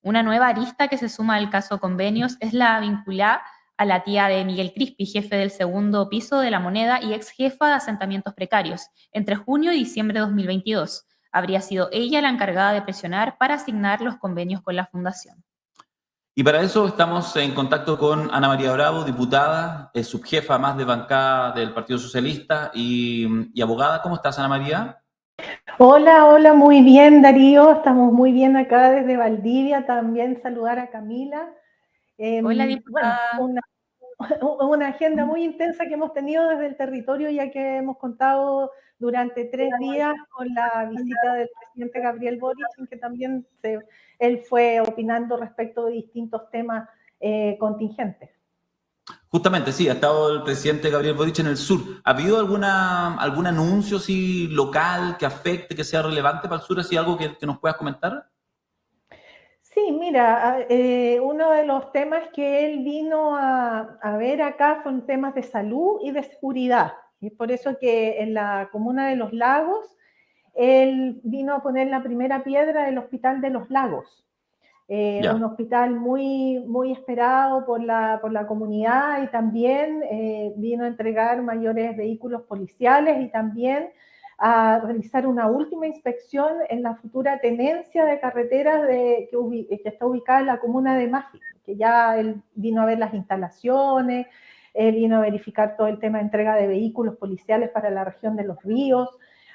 Una nueva arista que se suma al caso Convenios es la vinculada a la tía de Miguel Crispi, jefe del segundo piso de La Moneda y ex jefa de asentamientos precarios. Entre junio y diciembre de 2022, habría sido ella la encargada de presionar para asignar los convenios con la fundación. Y para eso estamos en contacto con Ana María Bravo, diputada, subjefa más de bancada del Partido Socialista y abogada. ¿Cómo estás, Ana María? Hola, hola, muy bien, Darío. Estamos muy bien acá desde Valdivia. También saludar a Camila. Hola, Bueno, diputada. una agenda muy intensa que hemos tenido desde el territorio, ya que hemos contado durante 3 días con la visita del presidente Gabriel Boric, en que también él fue opinando respecto de distintos temas contingentes. Justamente, sí, ha estado el presidente Gabriel Boric en el sur. ¿Ha habido algún anuncio así, local que afecte, que sea relevante para el sur? ¿Así algo que nos puedas comentar? Sí, mira, uno de los temas que él vino a ver acá son temas de salud y de seguridad. Y es por eso que en la comuna de Los Lagos, él vino a poner la primera piedra del Hospital de Los Lagos. Un hospital muy, muy esperado por la comunidad, y también vino a entregar mayores vehículos policiales y también a realizar una última inspección en la futura tenencia de carreteras que está ubicada en la comuna de Mafi, que ya él vino a ver las instalaciones, vino a verificar todo el tema de entrega de vehículos policiales para la región de Los Ríos.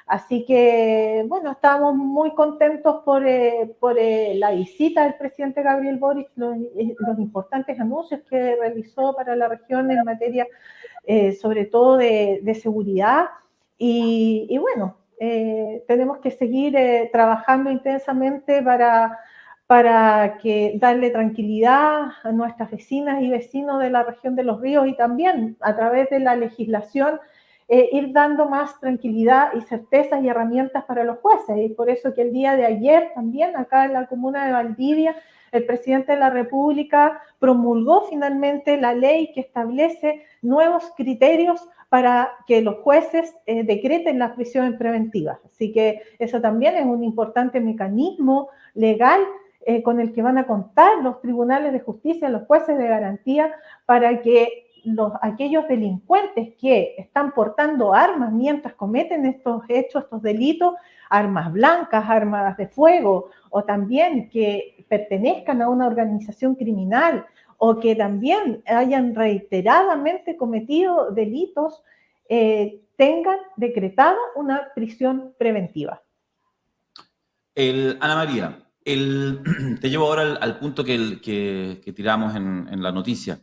Así que, bueno, estábamos muy contentos por la visita del presidente Gabriel Boric, los importantes anuncios que realizó para la región en materia, sobre todo de seguridad. Y bueno, tenemos que seguir trabajando intensamente para darle tranquilidad a nuestras vecinas y vecinos de la región de Los Ríos, y también a través de la legislación ir dando más tranquilidad y certezas y herramientas para los jueces. Y por eso que el día de ayer también acá en la comuna de Valdivia, el presidente de la República promulgó finalmente la ley que establece nuevos criterios para que los jueces decreten las prisiones preventivas. Así que eso también es un importante mecanismo legal con el que van a contar los tribunales de justicia, los jueces de garantía, para que aquellos delincuentes que están portando armas mientras cometen estos hechos, estos delitos, armas blancas, armas de fuego, o también que pertenezcan a una organización criminal, o que también hayan reiteradamente cometido delitos, tengan decretada una prisión preventiva. Ana María, te llevo ahora al punto que tiramos en la noticia.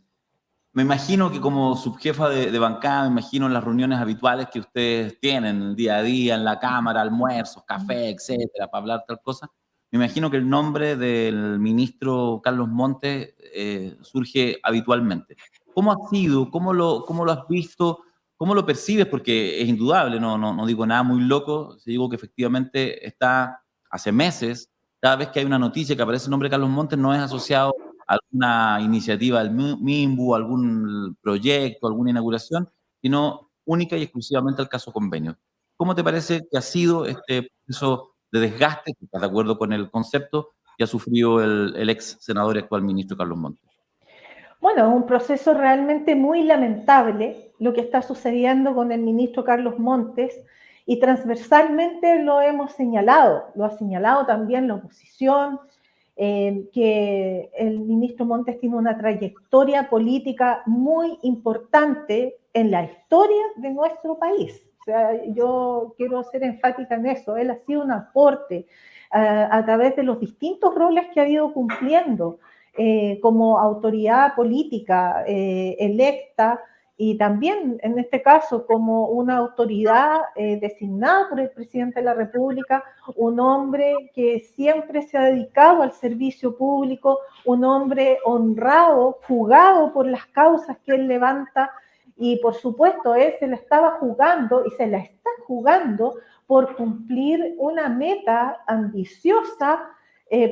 Me imagino que como subjefa de bancada, me imagino en las reuniones habituales que ustedes tienen el día a día, en la Cámara, almuerzos, café, etcétera, para hablar tal cosa, me imagino que el nombre del ministro Carlos Montes surge habitualmente. ¿Cómo ha sido? ¿Cómo lo has visto? ¿Cómo lo percibes? Porque es indudable, no digo nada muy loco, si digo que efectivamente está hace meses, cada vez que hay una noticia que aparece el nombre de Carlos Montes, no es asociado alguna iniciativa del MIMBU, algún proyecto, alguna inauguración, sino única y exclusivamente al caso Convenio. ¿Cómo te parece que ha sido este proceso de desgaste, si estás de acuerdo con el concepto, que ha sufrido el ex senador y actual ministro Carlos Montes? Bueno, es un proceso realmente muy lamentable lo que está sucediendo con el ministro Carlos Montes, y transversalmente lo hemos señalado, lo ha señalado también la oposición, que el ministro Montes tiene una trayectoria política muy importante en la historia de nuestro país. O sea, yo quiero ser enfática en eso. Él ha sido un aporte a través de los distintos roles que ha ido cumpliendo como autoridad política electa, y también en este caso como una autoridad designada por el presidente de la República, un hombre que siempre se ha dedicado al servicio público, un hombre honrado, jugado por las causas que él levanta, y por supuesto él se la estaba jugando y se la está jugando por cumplir una meta ambiciosa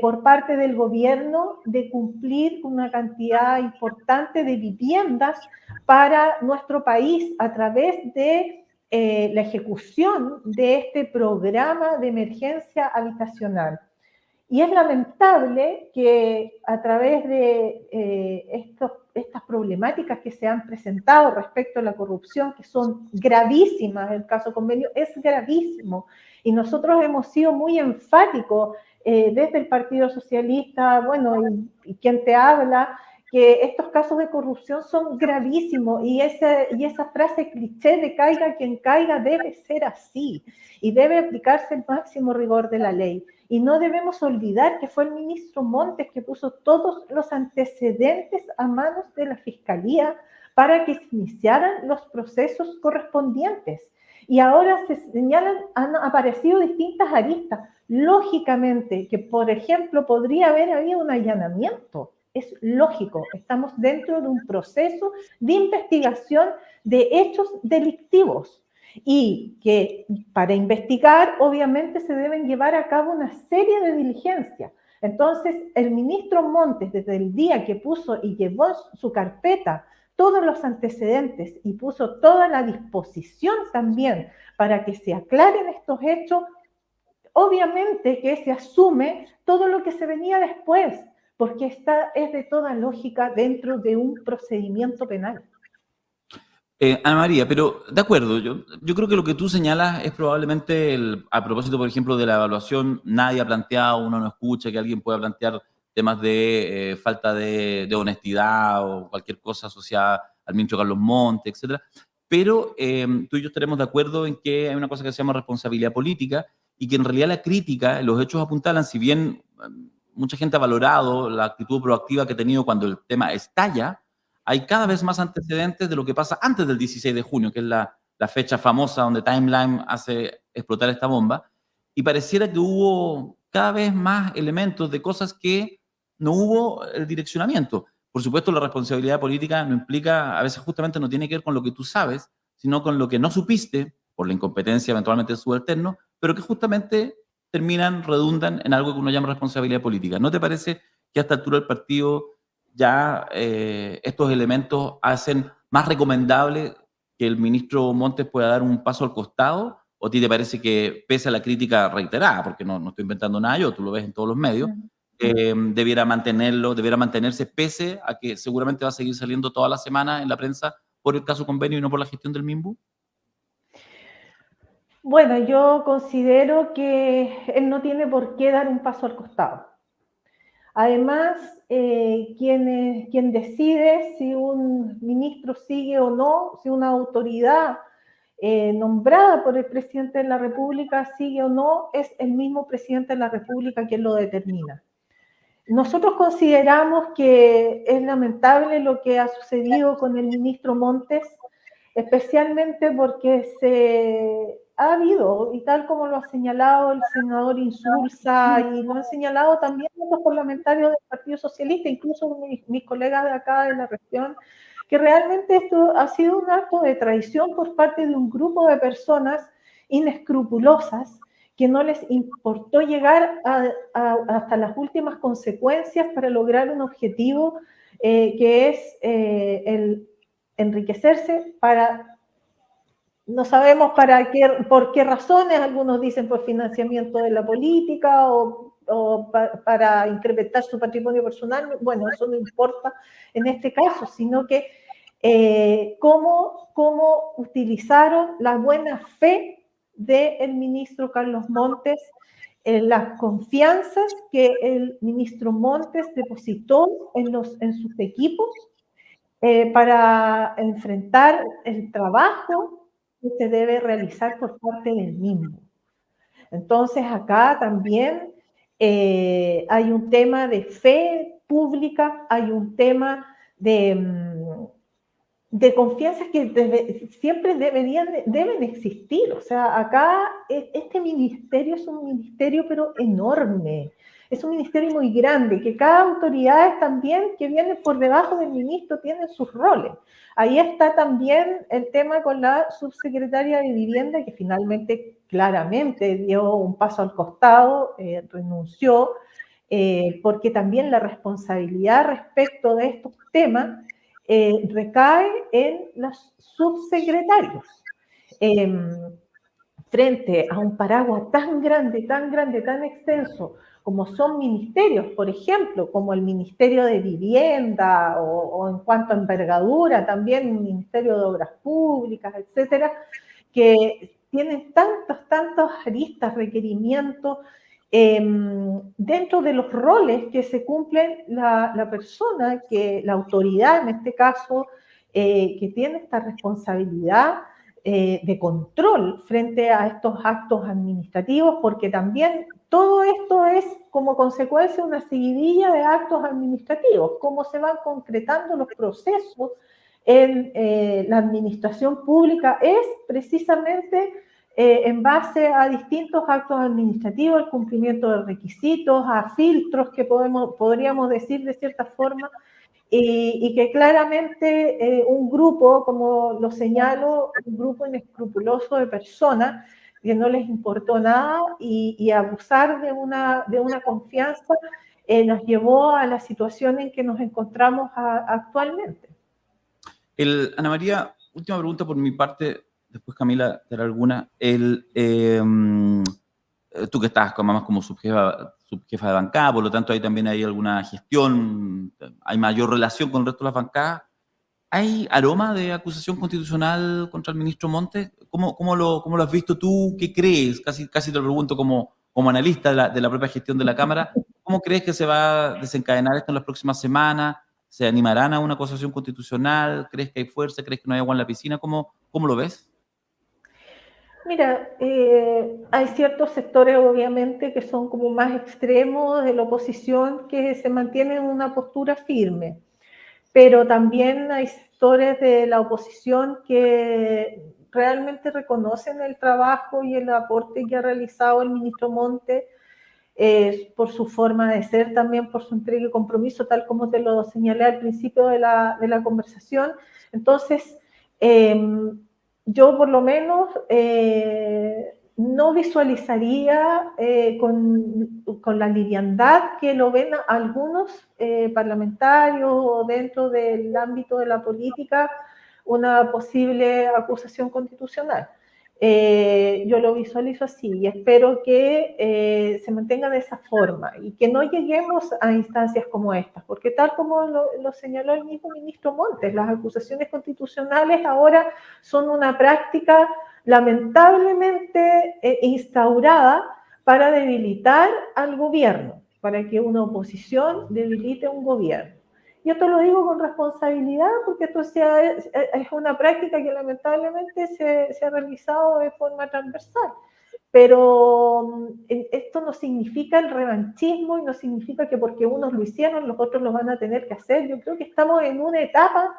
por parte del gobierno, de cumplir una cantidad importante de viviendas para nuestro país a través de la ejecución de este programa de emergencia habitacional. Y es lamentable que a través de estas problemáticas que se han presentado respecto a la corrupción, que son gravísimas, el caso Convenio es gravísimo, y nosotros hemos sido muy enfáticos desde el Partido Socialista, bueno, y quien te habla, que estos casos de corrupción son gravísimos, y esa frase cliché de caiga quien caiga debe ser así, y debe aplicarse el máximo rigor de la ley. Y no debemos olvidar que fue el ministro Montes que puso todos los antecedentes a manos de la Fiscalía para que se iniciaran los procesos correspondientes. Y ahora se señalan, han aparecido distintas aristas. Lógicamente que, por ejemplo, podría haber habido un allanamiento. Es lógico, estamos dentro de un proceso de investigación de hechos delictivos. Y que para investigar obviamente se deben llevar a cabo una serie de diligencias. Entonces, el ministro Montes, desde el día que puso y llevó su carpeta todos los antecedentes y puso toda la disposición también para que se aclaren estos hechos, obviamente que se asume todo lo que se venía después, porque esta es de toda lógica dentro de un procedimiento penal. Ana María, pero de acuerdo, yo creo que lo que tú señalas es probablemente, a propósito, por ejemplo, de la evaluación, nadie ha planteado, uno no escucha que alguien pueda plantear temas de falta de honestidad o cualquier cosa asociada al ministro Carlos Montes, etcétera. Pero tú y yo estaremos de acuerdo en que hay una cosa que se llama responsabilidad política y que en realidad la crítica, los hechos apuntalan, si bien mucha gente ha valorado la actitud proactiva que ha tenido cuando el tema estalla, hay cada vez más antecedentes de lo que pasa antes del 16 de junio, que es la fecha famosa donde Timeline hace explotar esta bomba, y pareciera que hubo cada vez más elementos de cosas que no hubo el direccionamiento. Por supuesto, la responsabilidad política no implica, a veces justamente no tiene que ver con lo que tú sabes, sino con lo que no supiste, por la incompetencia eventualmente de subalterno, pero que justamente redundan en algo que uno llama responsabilidad política. ¿No te parece que a esta altura del partido ya estos elementos hacen más recomendable que el ministro Montes pueda dar un paso al costado? ¿O a ti te parece que, pese a la crítica reiterada, porque no estoy inventando nada yo, tú lo ves en todos los medios, debiera mantenerse pese a que seguramente va a seguir saliendo toda la semana en la prensa por el caso Convenio y no por la gestión del MIMBU? Bueno, yo considero que él no tiene por qué dar un paso al costado. Además, quien decide si un ministro sigue o no, si una autoridad nombrada por el presidente de la República sigue o no, es el mismo presidente de la República quien lo determina. Nosotros consideramos que es lamentable lo que ha sucedido con el ministro Montes, especialmente porque ha habido, y tal como lo ha señalado el senador Insulza, y lo han señalado también los parlamentarios del Partido Socialista, incluso mis colegas de acá de la región, que realmente esto ha sido un acto de traición por parte de un grupo de personas inescrupulosas que no les importó llegar hasta las últimas consecuencias para lograr un objetivo que es el enriquecerse no sabemos por qué razones, algunos dicen por financiamiento de la política o para incrementar su patrimonio personal. Bueno, eso no importa en este caso, sino que cómo utilizaron la buena fe del ministro Carlos Montes, las confianzas que el ministro Montes depositó en sus equipos para enfrentar el trabajo que se debe realizar por parte del mismo. Entonces, acá también hay un tema de fe pública, hay un tema de confianza que siempre deben existir. O sea, acá este ministerio es un ministerio pero enorme, es un ministerio muy grande, que cada autoridad también que viene por debajo del ministro tiene sus roles. Ahí está también el tema con la subsecretaria de Vivienda, que finalmente claramente dio un paso al costado, renunció, porque también la responsabilidad respecto de estos temas recae en los subsecretarios. Frente a un paraguas tan grande, tan extenso, como son ministerios, por ejemplo, como el Ministerio de Vivienda o en cuanto a envergadura, también el Ministerio de Obras Públicas, etcétera, que tienen tantas aristas, requerimientos, dentro de los roles que se cumplen la persona, la autoridad en este caso, que tiene esta responsabilidad de control frente a estos actos administrativos, porque también todo esto es como consecuencia una seguidilla de actos administrativos, cómo se van concretando los procesos en la administración pública es precisamente en base a distintos actos administrativos, el cumplimiento de requisitos, a filtros que podríamos decir de cierta forma, y que claramente un grupo, como lo señalo, un grupo inescrupuloso de personas que no les importó nada y abusar de una confianza nos llevó a la situación en que nos encontramos actualmente. Ana María, última pregunta por mi parte, después Camila te hará alguna. Tú que estás más como subjefa de bancada, por lo tanto ahí también hay alguna gestión, hay mayor relación con el resto de las bancadas. ¿Hay aroma de acusación constitucional contra el ministro Montes? ¿Cómo lo has visto tú? ¿Qué crees? Casi te lo pregunto como analista de la propia gestión de la Cámara. ¿Cómo crees que se va a desencadenar esto en las próximas semanas? ¿Se animarán a una acusación constitucional? ¿Crees que hay fuerza? ¿Crees que no hay agua en la piscina? ¿Cómo lo ves? Mira, hay ciertos sectores obviamente que son como más extremos de la oposición que se mantienen en una postura firme, pero también hay sectores de la oposición que realmente reconocen el trabajo y el aporte que ha realizado el ministro Montes por su forma de ser, también por su entrega y compromiso, tal como te lo señalé al principio de la conversación. Entonces, yo por lo menos no visualizaría con la liviandad que lo ven algunos parlamentarios o dentro del ámbito de la política una posible acusación constitucional. Yo lo visualizo así y espero que se mantenga de esa forma y que no lleguemos a instancias como estas, porque tal como lo señaló el mismo ministro Montes, las acusaciones constitucionales ahora son una práctica lamentablemente instaurada para debilitar al gobierno, para que una oposición debilite un gobierno. Y esto lo digo con responsabilidad porque esto es una práctica que lamentablemente se ha realizado de forma transversal. Pero esto no significa el revanchismo y no significa que porque unos lo hicieron, los otros lo van a tener que hacer. Yo creo que estamos en una etapa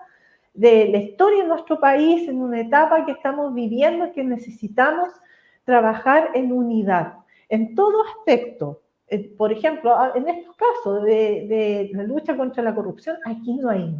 de la historia en nuestro país, en una etapa que estamos viviendo que necesitamos trabajar en unidad, en todo aspecto. Por ejemplo, en estos casos de la lucha contra la corrupción, aquí no hay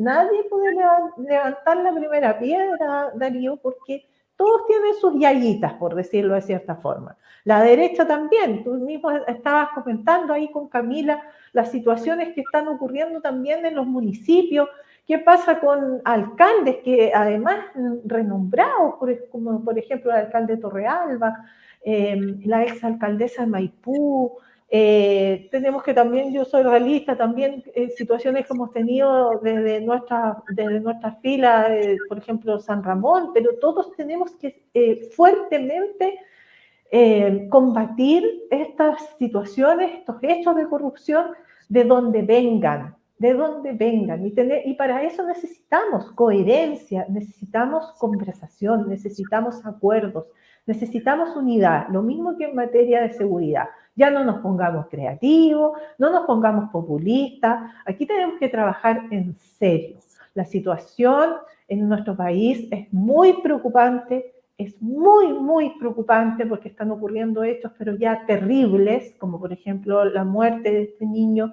nadie puede levantar la primera piedra, Darío, porque todos tienen sus yayitas, por decirlo de cierta forma. La derecha también, tú mismo estabas comentando ahí con Camila las situaciones que están ocurriendo también en los municipios. ¿Qué pasa con alcaldes que además renombrados, como por ejemplo el alcalde de Torrealba, la exalcaldesa de Maipú? Tenemos que también, yo soy realista, también situaciones que hemos tenido desde nuestra fila, por ejemplo, San Ramón, pero todos tenemos que fuertemente combatir estas situaciones, estos hechos de corrupción, de donde vengan. Y para eso necesitamos coherencia, necesitamos conversación, necesitamos acuerdos, necesitamos unidad, lo mismo que en materia de seguridad. Ya no nos pongamos creativos, no nos pongamos populistas, aquí tenemos que trabajar en serio. La situación en nuestro país es muy preocupante, es muy preocupante porque están ocurriendo hechos, pero ya terribles, como por ejemplo la muerte de este niño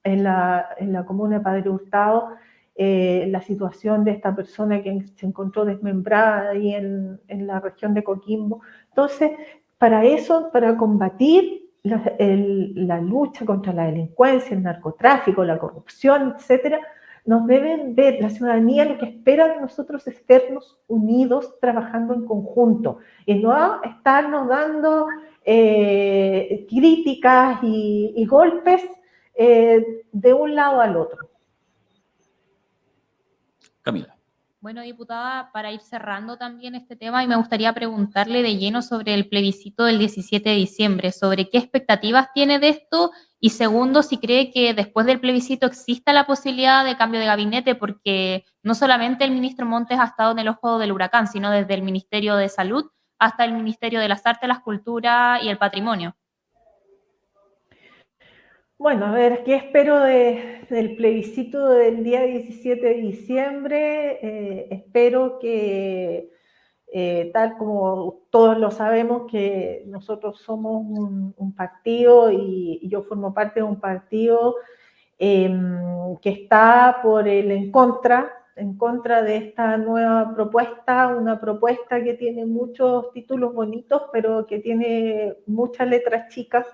en la comuna de Padre Hurtado, la situación de esta persona que se encontró desmembrada ahí en la región de Coquimbo. Entonces, para eso, para combatir la lucha contra la delincuencia, el narcotráfico, la corrupción, etcétera, nos deben ver, la ciudadanía lo que espera de nosotros es vernos unidos, trabajando en conjunto, y no estarnos dando críticas y golpes de un lado al otro. Camila. Bueno, diputada, para ir cerrando también este tema, y me gustaría preguntarle de lleno sobre el plebiscito del 17 de diciembre, sobre qué expectativas tiene de esto, y segundo, si cree que después del plebiscito exista la posibilidad de cambio de gabinete, porque no solamente el ministro Montes ha estado en el ojo del huracán, sino desde el Ministerio de Salud hasta el Ministerio de las Artes, las Culturas y el Patrimonio. Bueno, a ver, ¿qué espero del plebiscito del día 17 de diciembre? Espero que, tal como todos lo sabemos, que nosotros somos un partido y yo formo parte de un partido que está por el en contra de esta nueva propuesta, una propuesta que tiene muchos títulos bonitos, pero que tiene muchas letras chicas,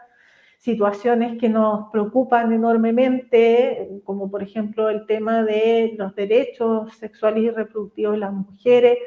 situaciones que nos preocupan enormemente, como por ejemplo el tema de los derechos sexuales y reproductivos de las mujeres,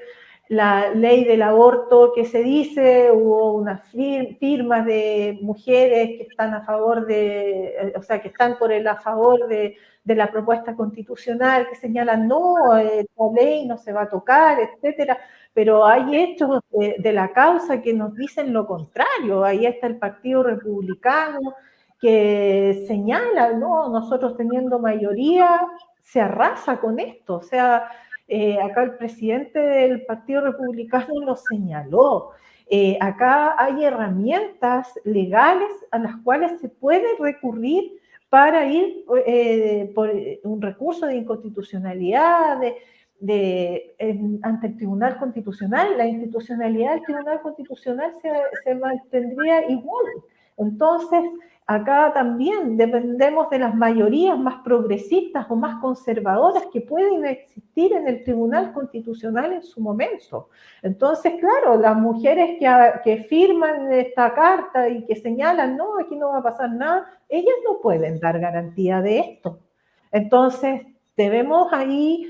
la ley del aborto que se dice, hubo unas firmas de mujeres que están a favor de, o sea, que están por el a favor de la propuesta constitucional, que señalan, no, esta ley no se va a tocar, etcétera, pero hay hechos de la causa que nos dicen lo contrario. Ahí está el Partido Republicano que señala, no, nosotros teniendo mayoría se arrasa con esto, o sea, acá el presidente del Partido Republicano lo señaló. Acá hay herramientas legales a las cuales se puede recurrir para ir por un recurso de inconstitucionalidad, ante el Tribunal Constitucional. La institucionalidad del Tribunal Constitucional se mantendría igual. Entonces, acá también dependemos de las mayorías más progresistas o más conservadoras que pueden existir en el Tribunal Constitucional en su momento. Entonces, claro, las mujeres que firman esta carta y que señalan, no, aquí no va a pasar nada, ellas no pueden dar garantía de esto. Entonces, debemos ahí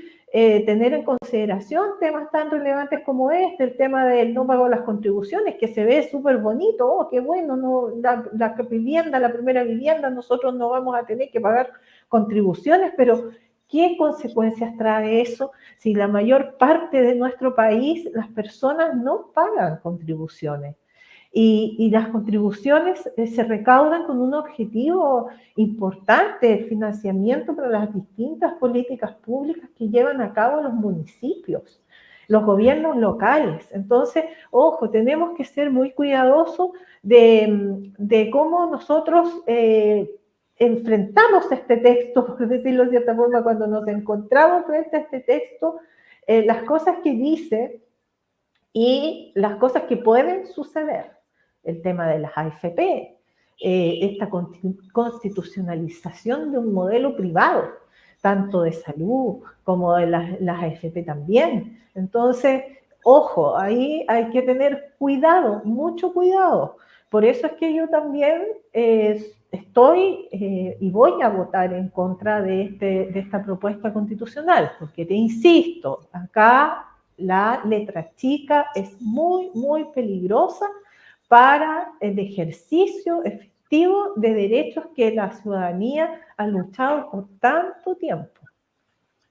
tener en consideración temas tan relevantes como este, el tema del no pago de las contribuciones, que se ve súper bonito, oh, qué bueno, no, la vivienda, la primera vivienda, nosotros no vamos a tener que pagar contribuciones, pero ¿qué consecuencias trae eso si la mayor parte de nuestro país, las personas no pagan contribuciones? Y las contribuciones se recaudan con un objetivo importante, el financiamiento para las distintas políticas públicas que llevan a cabo los municipios, los gobiernos locales. Entonces, ojo, tenemos que ser muy cuidadosos de cómo nosotros enfrentamos este texto, por decirlo de cierta forma, cuando nos encontramos frente a este texto, las cosas que dice y las cosas que pueden suceder. El tema de las AFP, esta constitucionalización de un modelo privado, tanto de salud como de las AFP también. Entonces, ojo, ahí hay que tener cuidado, mucho cuidado. Por eso es que yo también estoy y voy a votar en contra de esta propuesta constitucional, porque te insisto, acá la letra chica es muy, muy peligrosa para el ejercicio efectivo de derechos que la ciudadanía ha luchado por tanto tiempo.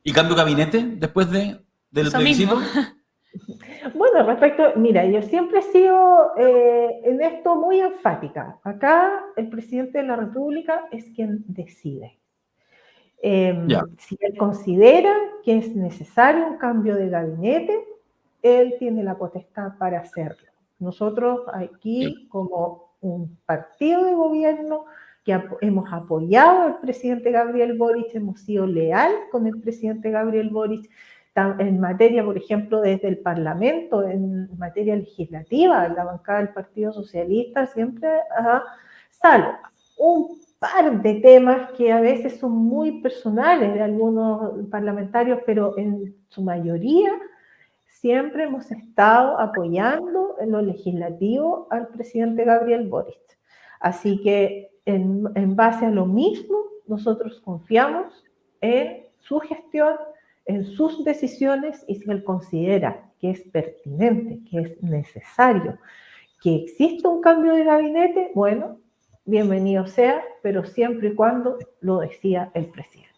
¿Y cambio gabinete después del Eso plebiscito? mismo. Bueno, mira, yo siempre he sido en esto muy enfática. Acá el presidente de la República es quien decide. Si él considera que es necesario un cambio de gabinete, él tiene la potestad para hacerlo. Nosotros aquí, como un partido de gobierno que hemos apoyado al presidente Gabriel Boric, hemos sido leal con el presidente Gabriel Boric en materia, por ejemplo, desde el Parlamento, en materia legislativa, la bancada del Partido Socialista siempre salvo un par de temas que a veces son muy personales de algunos parlamentarios, pero en su mayoría siempre hemos estado apoyando en lo legislativo al presidente Gabriel Boric. Así que en base a lo mismo, nosotros confiamos en su gestión, en sus decisiones, y si él considera que es pertinente, que es necesario, que exista un cambio de gabinete, bueno, bienvenido sea, pero siempre y cuando lo decida el presidente.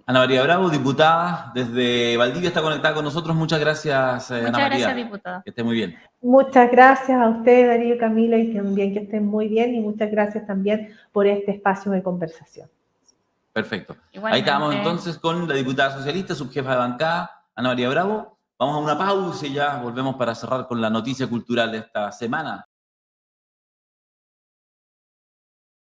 Ana María Bravo, diputada desde Valdivia, está conectada con nosotros. Muchas gracias, Ana Muchas María. gracias, diputada. Que esté muy bien. Muchas gracias a ustedes, Darío y Camila, y también que estén muy bien, y muchas gracias también por este espacio de conversación. Perfecto. Igualmente. Ahí estamos entonces con la diputada socialista, subjefa de bancada, Ana María Bravo. Vamos a una pausa y ya volvemos para cerrar con la noticia cultural de esta semana.